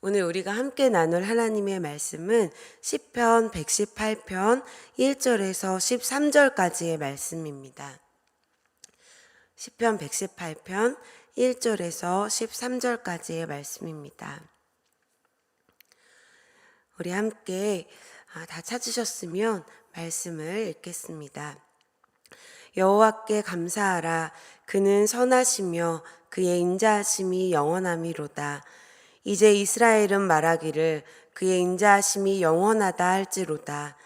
오늘 우리가 함께 나눌 하나님의 말씀은 시편 118편 1절에서 13절까지의 말씀입니다. 시편 118편 1절에서 13절까지의 말씀입니다. 우리 함께 다 찾으셨으면 말씀을 읽겠습니다. 여호와께 감사하라. 그는 선하시며 그의 인자하심이 영원함이로다. 이제 이스라엘은 말하기를 그의 인자하심이 영원하다 할지로다.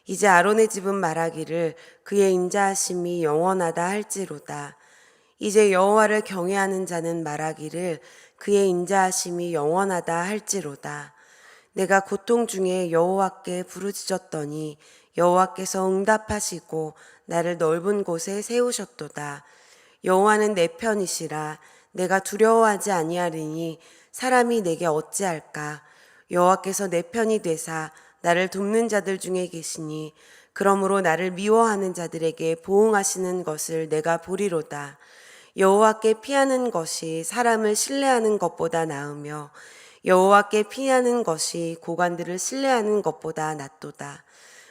이제 아론의 집은 말하기를 그의 인자하심이 영원하다 할지로다. 이제 여호와를 경외하는 자는 말하기를 그의 인자하심이 영원하다 할지로다. 내가 고통 중에 여호와께 부르짖었더니 여호와께서 응답하시고 나를 넓은 곳에 세우셨도다. 여호와는 내 편이시라. 내가 두려워하지 아니하리니 사람이 내게 어찌할까. 여호와께서 내 편이 되사 나를 돕는 자들 중에 계시니 그러므로 나를 미워하는 자들에게 보응하시는 것을 내가 보리로다. 여호와께 피하는 것이 사람을 신뢰하는 것보다 나으며 여호와께 피하는 것이 고관들을 신뢰하는 것보다 낫도다.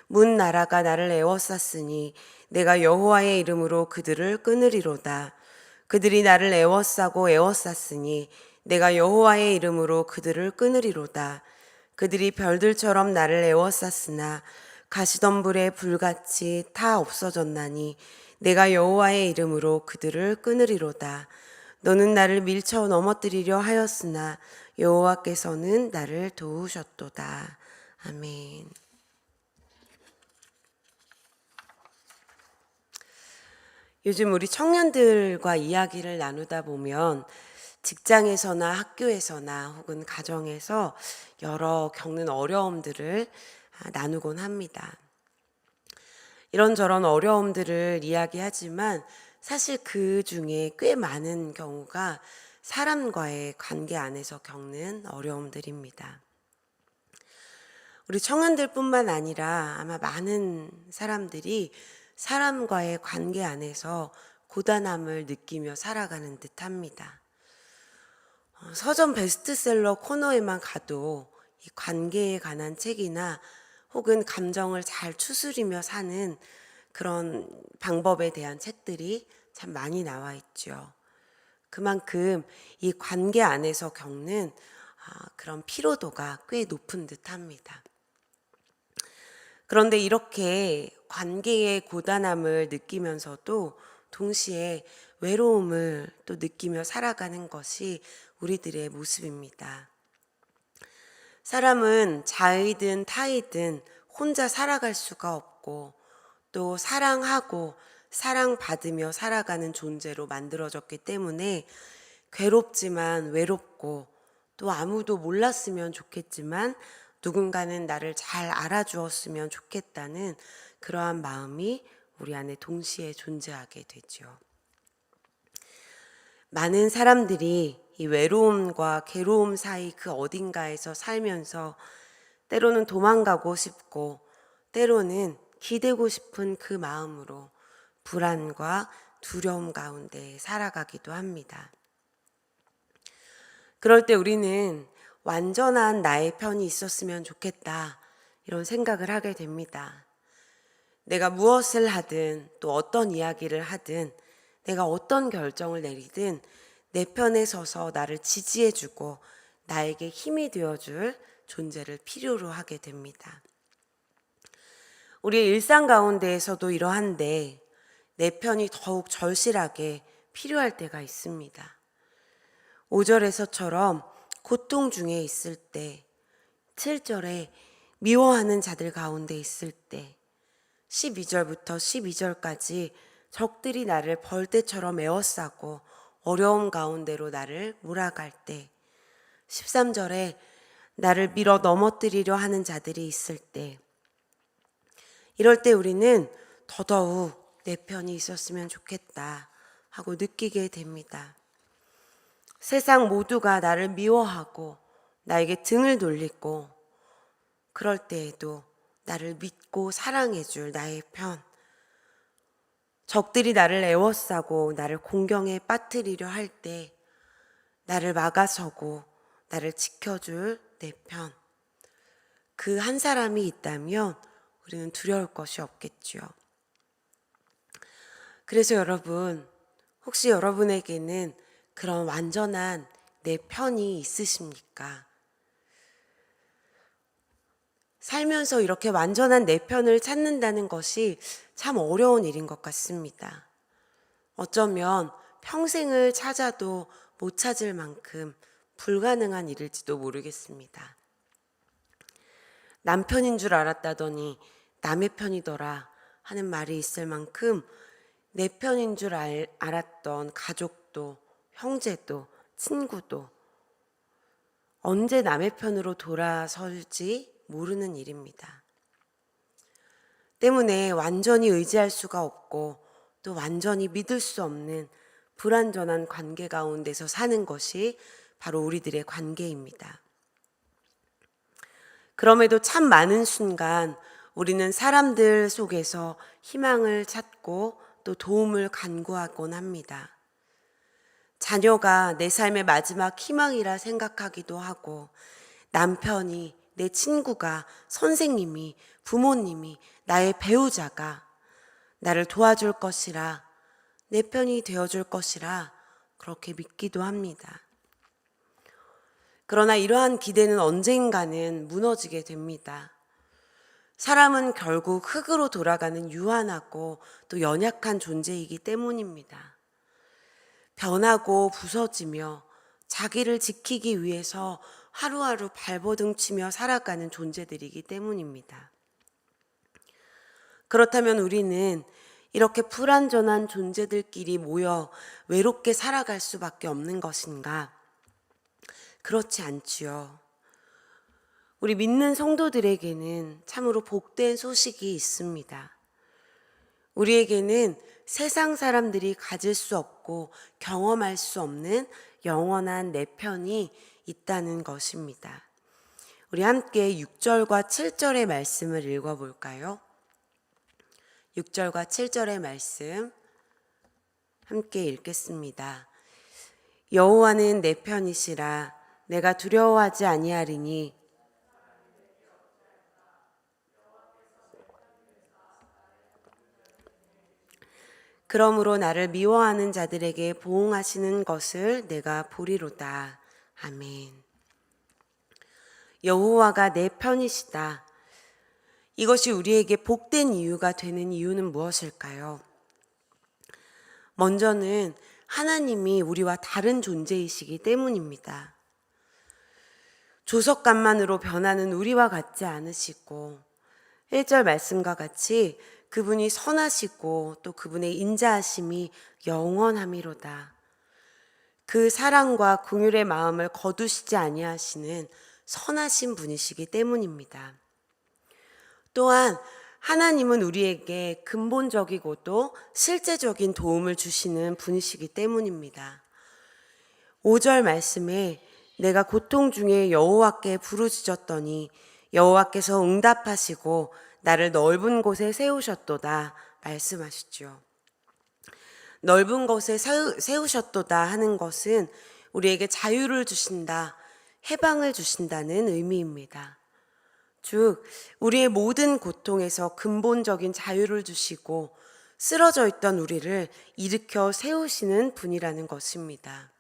문 나라가 나를 애워쌌으니 내가 여호와의 이름으로 그들을 끊으리로다. 그들이 나를 애워싸고 애워쌌으니 내가 여호와의 이름으로 그들을 끊으리로다. 그들이 별들처럼 나를 애워쌌으나 가시덤불에 불같이 타 없어졌나니 내가 여호와의 이름으로 그들을 끊으리로다. 너는 나를 밀쳐 넘어뜨리려 하였으나 여호와께서는 나를 도우셨도다. 아멘. 요즘 우리 청년들과 이야기를 나누다 보면 직장에서나 학교에서나 혹은 가정에서 여러 겪는 어려움들을 나누곤 합니다. 이런저런 어려움들을 이야기하지만 사실 그 중에 꽤 많은 경우가 사람과의 관계 안에서 겪는 어려움들입니다. 우리 청년들뿐만 아니라 아마 많은 사람들이 사람과의 관계 안에서 고단함을 느끼며 살아가는 듯합니다. 서점 베스트셀러 코너에만 가도 이 관계에 관한 책이나 혹은 감정을 잘 추스리며 사는 그런 방법에 대한 책들이 참 많이 나와 있죠. 그만큼 이 관계 안에서 겪는 그런 피로도가 꽤 높은 듯합니다. 그런데 이렇게 관계의 고단함을 느끼면서도 동시에 외로움을 또 느끼며 살아가는 것이 우리들의 모습입니다. 사람은 자의든 타의든 혼자 살아갈 수가 없고 또 사랑하고 사랑받으며 살아가는 존재로 만들어졌기 때문에 괴롭지만 외롭고 또 아무도 몰랐으면 좋겠지만 누군가는 나를 잘 알아주었으면 좋겠다는 그러한 마음이 우리 안에 동시에 존재하게 되죠. 많은 사람들이 이 외로움과 괴로움 사이 그 어딘가에서 살면서 때로는 도망가고 싶고 때로는 기대고 싶은 그 마음으로 불안과 두려움 가운데 살아가기도 합니다. 그럴 때 우리는 완전한 나의 편이 있었으면 좋겠다 이런 생각을 하게 됩니다. 내가 무엇을 하든 또 어떤 이야기를 하든 내가 어떤 결정을 내리든 내 편에 서서 나를 지지해주고 나에게 힘이 되어줄 존재를 필요로 하게 됩니다. 우리의 일상 가운데에서도 이러한데 내 편이 더욱 절실하게 필요할 때가 있습니다. 5절에서처럼 고통 중에 있을 때, 7절에 미워하는 자들 가운데 있을 때, 12절부터 12절까지 적들이 나를 벌떼처럼 에워싸고 어려움 가운데로 나를 몰아갈 때, 13절에 나를 밀어 넘어뜨리려 하는 자들이 있을 때, 이럴 때 우리는 더더욱 내 편이 있었으면 좋겠다 하고 느끼게 됩니다. 세상 모두가 나를 미워하고 나에게 등을 돌리고 그럴 때에도 나를 믿고 사랑해줄 나의 편, 적들이 나를 애워싸고 나를 공경에 빠뜨리려 할 때 나를 막아서고 나를 지켜줄 내 편. 그 한 사람이 있다면 우리는 두려울 것이 없겠지요. 그래서 여러분, 혹시 여러분에게는 그런 완전한 내 편이 있으십니까? 살면서 이렇게 완전한 내 편을 찾는다는 것이 참 어려운 일인 것 같습니다. 어쩌면 평생을 찾아도 못 찾을 만큼 불가능한 일일지도 모르겠습니다. 남편인 줄 알았다더니 남의 편이더라 하는 말이 있을 만큼 내 편인 줄 알았던 가족도, 형제도, 친구도 언제 남의 편으로 돌아설지 모르는 일입니다. 때문에 완전히 의지할 수가 없고 또 완전히 믿을 수 없는 불완전한 관계 가운데서 사는 것이 바로 우리들의 관계입니다. 그럼에도 참 많은 순간 우리는 사람들 속에서 희망을 찾고 또 도움을 간구하곤 합니다. 자녀가 내 삶의 마지막 희망이라 생각하기도 하고, 남편이, 내 친구가, 선생님이, 부모님이, 나의 배우자가 나를 도와줄 것이라, 내 편이 되어줄 것이라 그렇게 믿기도 합니다. 그러나 이러한 기대는 언젠가는 무너지게 됩니다. 사람은 결국 흙으로 돌아가는 유한하고 또 연약한 존재이기 때문입니다. 변하고 부서지며 자기를 지키기 위해서 하루하루 발버둥치며 살아가는 존재들이기 때문입니다. 그렇다면 우리는 이렇게 불완전한 존재들끼리 모여 외롭게 살아갈 수밖에 없는 것인가? 그렇지 않지요. 우리 믿는 성도들에게는 참으로 복된 소식이 있습니다. 우리에게는 세상 사람들이 가질 수 없고 경험할 수 없는 영원한 내 편이 있다는 것입니다. 우리 함께 6절과 7절의 말씀을 읽어볼까요? 6절과 7절의 말씀 함께 읽겠습니다. 여호와는 내 편이시라. 내가 두려워하지 아니하리니 그러므로 나를 미워하는 자들에게 보응하시는 것을 내가 보리로다. 아멘. 여호와가 내 편이시다. 이것이 우리에게 복된 이유가 되는 이유는 무엇일까요? 먼저는 하나님이 우리와 다른 존재이시기 때문입니다. 조석간만으로 변하는 우리와 같지 않으시고 1절 말씀과 같이 그분이 선하시고 또 그분의 인자하심이 영원함이로다. 그 사랑과 긍휼의 마음을 거두시지 아니하시는 선하신 분이시기 때문입니다. 또한 하나님은 우리에게 근본적이고도 실제적인 도움을 주시는 분이시기 때문입니다. 5절 말씀에 내가 고통 중에 여호와께 부르짖었더니 여호와께서 응답하시고 나를 넓은 곳에 세우셨도다 말씀하시죠. 넓은 곳에 세우셨도다 하는 것은 우리에게 자유를 주신다, 해방을 주신다는 의미입니다. 즉 우리의 모든 고통에서 근본적인 자유를 주시고 쓰러져 있던 우리를 일으켜 세우시는 분이라는 것입니다.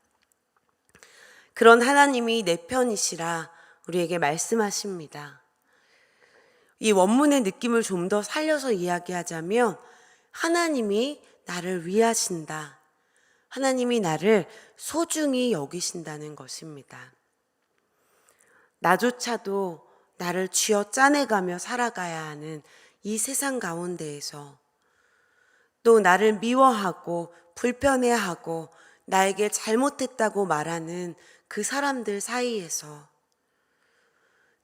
그런 하나님이 내 편이시라 우리에게 말씀하십니다. 이 원문의 느낌을 좀 더 살려서 이야기하자면 하나님이 나를 위하신다. 하나님이 나를 소중히 여기신다는 것입니다. 나조차도 나를 쥐어 짜내가며 살아가야 하는 이 세상 가운데에서 또 나를 미워하고 불편해하고 나에게 잘못했다고 말하는 그 사람들 사이에서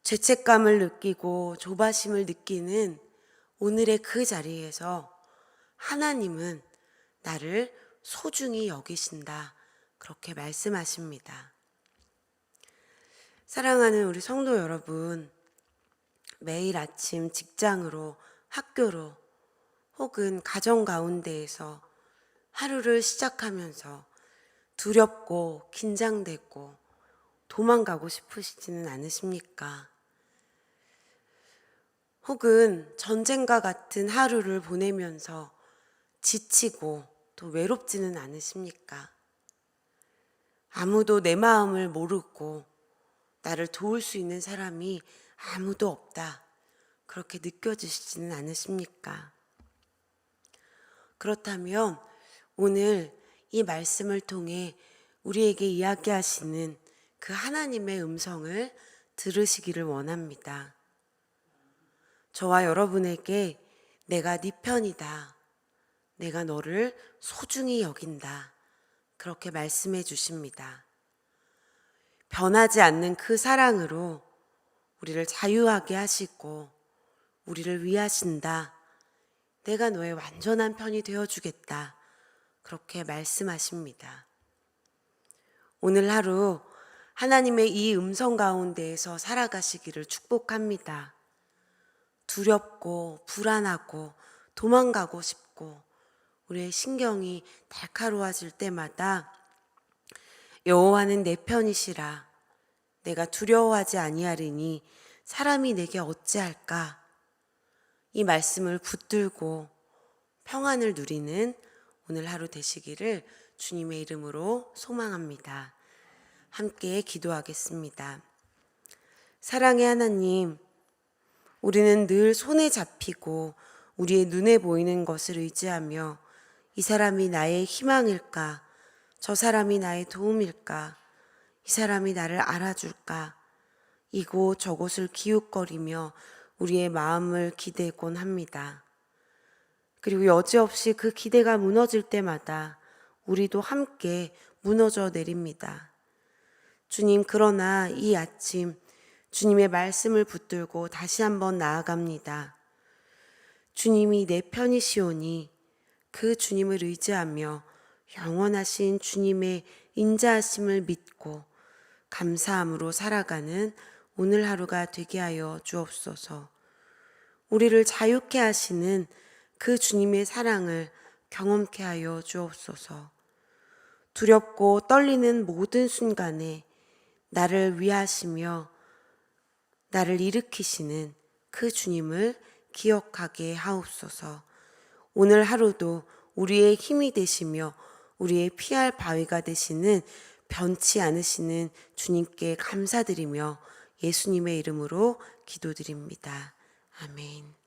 죄책감을 느끼고 조바심을 느끼는 오늘의 그 자리에서 하나님은 나를 소중히 여기신다. 그렇게 말씀하십니다. 사랑하는 우리 성도 여러분, 매일 아침 직장으로, 학교로, 혹은 가정 가운데에서 하루를 시작하면서 두렵고 긴장되고 도망가고 싶으시지는 않으십니까? 혹은 전쟁과 같은 하루를 보내면서 지치고 또 외롭지는 않으십니까? 아무도 내 마음을 모르고 나를 도울 수 있는 사람이 아무도 없다. 그렇게 느껴지시지는 않으십니까? 그렇다면 오늘 이 말씀을 통해 우리에게 이야기하시는 그 하나님의 음성을 들으시기를 원합니다. 저와 여러분에게 내가 네 편이다. 내가 너를 소중히 여긴다. 그렇게 말씀해 주십니다. 변하지 않는 그 사랑으로 우리를 자유하게 하시고 우리를 위하신다. 내가 너의 완전한 편이 되어주겠다. 그렇게 말씀하십니다. 오늘 하루 하나님의 이 음성 가운데에서 살아가시기를 축복합니다. 두렵고 불안하고 도망가고 싶고 우리의 신경이 날카로워질 때마다 여호와는 내 편이시라. 내가 두려워하지 아니하리니 사람이 내게 어찌할까? 이 말씀을 붙들고 평안을 누리는 오늘 하루 되시기를 주님의 이름으로 소망합니다. 함께 기도하겠습니다. 사랑의 하나님, 우리는 늘 손에 잡히고 우리의 눈에 보이는 것을 의지하며 이 사람이 나의 희망일까? 저 사람이 나의 도움일까? 이 사람이 나를 알아줄까? 이곳 저곳을 기웃거리며 우리의 마음을 기대곤 합니다. 그리고 여지없이 그 기대가 무너질 때마다 우리도 함께 무너져 내립니다. 주님, 그러나 이 아침 주님의 말씀을 붙들고 다시 한번 나아갑니다. 주님이 내 편이시오니 그 주님을 의지하며 영원하신 주님의 인자하심을 믿고 감사함으로 살아가는 오늘 하루가 되게 하여 주옵소서. 우리를 자유케 하시는 그 주님의 사랑을 경험케 하여 주옵소서. 두렵고 떨리는 모든 순간에 나를 위하시며 나를 일으키시는 그 주님을 기억하게 하옵소서. 오늘 하루도 우리의 힘이 되시며 우리의 피할 바위가 되시는 변치 않으시는 주님께 감사드리며 예수님의 이름으로 기도드립니다. 아멘.